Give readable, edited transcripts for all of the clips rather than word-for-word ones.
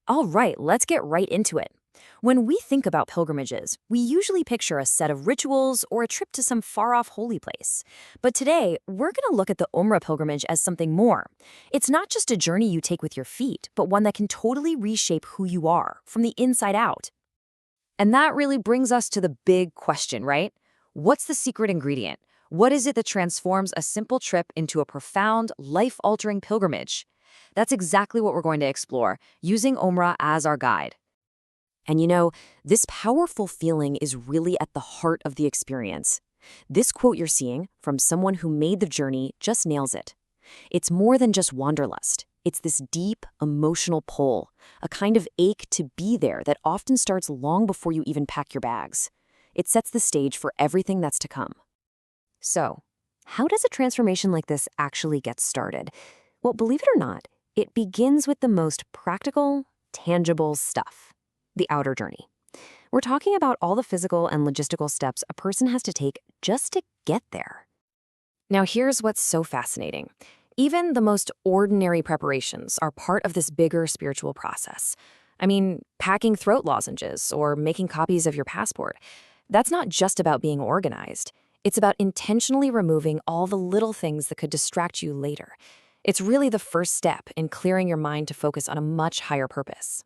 All right, let's get right into it. When we think about pilgrimages, we usually picture a set of rituals or a trip to some far-off holy place. But today, we're going to look at the Umrah pilgrimage as something more. It's not just a journey you take with your feet, but one that can totally reshape who you are, from the inside out. And that really brings us to the big question, right? What's the secret ingredient? What is it that transforms a simple trip into a profound, life-altering pilgrimage? That's exactly what we're going to explore, using Umrah as our guide. And this powerful feeling is really at the heart of the experience. This quote you're seeing from someone who made the journey just nails it. It's more than just wanderlust. It's this deep, emotional pull, a kind of ache to be there that often starts long before you even pack your bags. It sets the stage for everything that's to come. So, how does a transformation like this actually get started? Well, believe it or not, it begins with the most practical, tangible stuff, the outer journey. We're talking about all the physical and logistical steps a person has to take just to get there. Now, here's what's so fascinating. Even the most ordinary preparations are part of this bigger spiritual process. I mean, packing throat lozenges or making copies of your passport. That's not just about being organized. It's about intentionally removing all the little things that could distract you later. It's really the first step in clearing your mind to focus on a much higher purpose.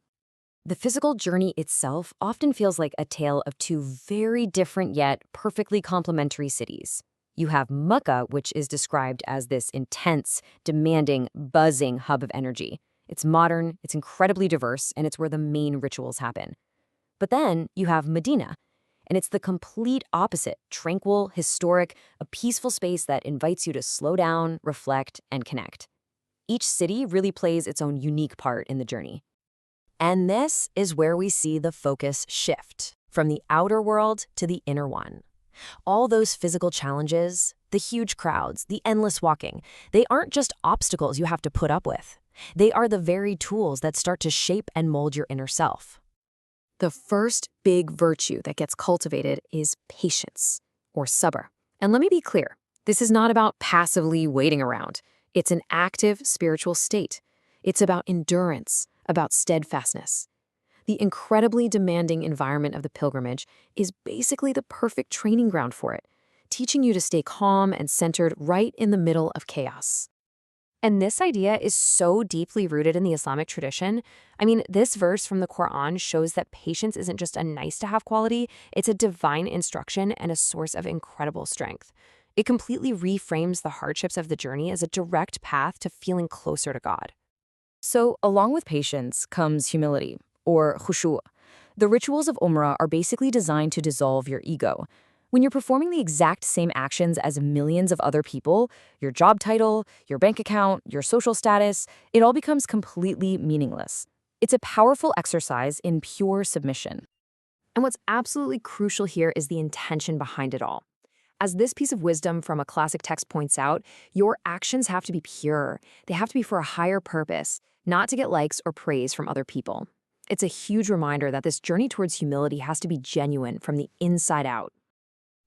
The physical journey itself often feels like a tale of two very different yet perfectly complementary cities. You have Mecca, which is described as this intense, demanding, buzzing hub of energy. It's modern, it's incredibly diverse, and it's where the main rituals happen. But then you have Medina, and it's the complete opposite, tranquil, historic, a peaceful space that invites you to slow down, reflect, and connect. Each city really plays its own unique part in the journey. And this is where we see the focus shift from the outer world to the inner one. All those physical challenges, the huge crowds, the endless walking, they aren't just obstacles you have to put up with. They are the very tools that start to shape and mold your inner self. The first big virtue that gets cultivated is patience, or sabr. And let me be clear, this is not about passively waiting around. It's an active spiritual state. It's about endurance, about steadfastness. The incredibly demanding environment of the pilgrimage is basically the perfect training ground for it, teaching you to stay calm and centered right in the middle of chaos. And this idea is so deeply rooted in the Islamic tradition. I mean, this verse from the Quran shows that patience isn't just a nice-to-have quality, it's a divine instruction and a source of incredible strength. It completely reframes the hardships of the journey as a direct path to feeling closer to God. So, along with patience comes humility, or khushu'. The rituals of Umrah are basically designed to dissolve your ego. When you're performing the exact same actions as millions of other people, your job title, your bank account, your social status, it all becomes completely meaningless. It's a powerful exercise in pure submission. And what's absolutely crucial here is the intention behind it all. As this piece of wisdom from a classic text points out, your actions have to be pure. They have to be for a higher purpose, not to get likes or praise from other people. It's a huge reminder that this journey towards humility has to be genuine from the inside out.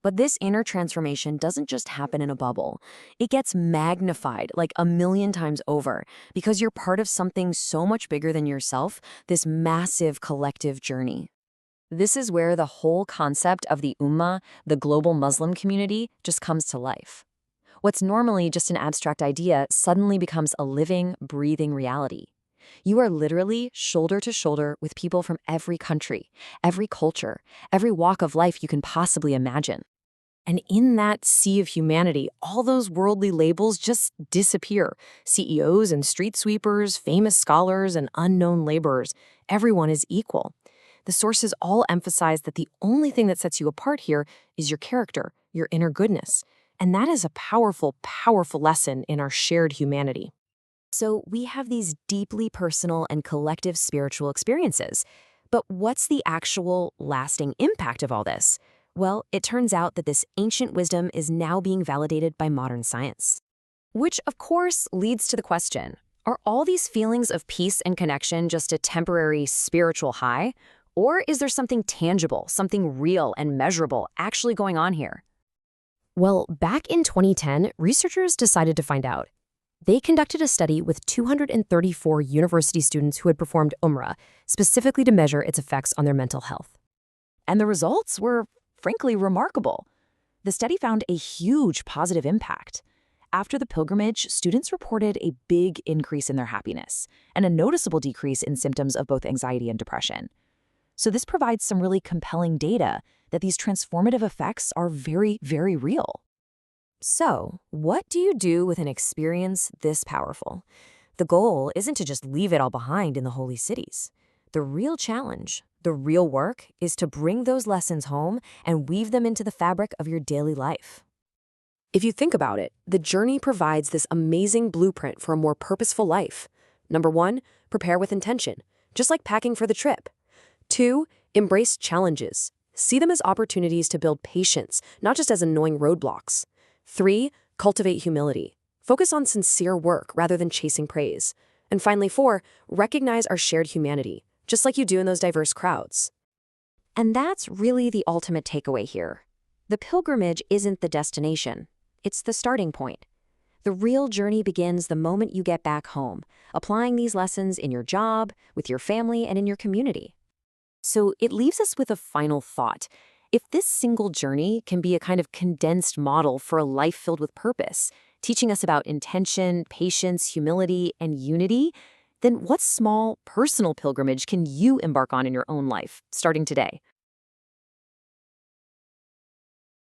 But this inner transformation doesn't just happen in a bubble. It gets magnified like a million times over because you're part of something so much bigger than yourself, this massive collective journey. This is where the whole concept of the Ummah, the global Muslim community, just comes to life. What's normally just an abstract idea suddenly becomes a living, breathing reality. You are literally shoulder to shoulder with people from every country, every culture, every walk of life you can possibly imagine. And in that sea of humanity, all those worldly labels just disappear. CEOs and street sweepers, famous scholars and unknown laborers, everyone is equal. The sources all emphasize that the only thing that sets you apart here is your character, your inner goodness. And that is a powerful, powerful lesson in our shared humanity. So we have these deeply personal and collective spiritual experiences. But what's the actual lasting impact of all this? Well, it turns out that this ancient wisdom is now being validated by modern science. Which, of course, leads to the question, are all these feelings of peace and connection just a temporary spiritual high? Or is there something tangible, something real and measurable actually going on here? Well, back in 2010, researchers decided to find out. They conducted a study with 234 university students who had performed Umrah, specifically to measure its effects on their mental health. And the results were, frankly, remarkable. The study found a huge positive impact. After the pilgrimage, students reported a big increase in their happiness and a noticeable decrease in symptoms of both anxiety and depression. So this provides some really compelling data that these transformative effects are very, very real. So, what do you do with an experience this powerful? The goal isn't to just leave it all behind in the holy cities. The real challenge, the real work, is to bring those lessons home and weave them into the fabric of your daily life. If you think about it, the journey provides this amazing blueprint for a more purposeful life. Number 1, prepare with intention, just like packing for the trip. 2, embrace challenges. See them as opportunities to build patience, not just as annoying roadblocks. 3, cultivate humility. Focus on sincere work rather than chasing praise. And finally, 4, recognize our shared humanity, just like you do in those diverse crowds. And that's really the ultimate takeaway here. The pilgrimage isn't the destination. It's the starting point. The real journey begins the moment you get back home, applying these lessons in your job, with your family, and in your community. So it leaves us with a final thought. If this single journey can be a kind of condensed model for a life filled with purpose, teaching us about intention, patience, humility, and unity, then what small, personal pilgrimage can you embark on in your own life, starting today?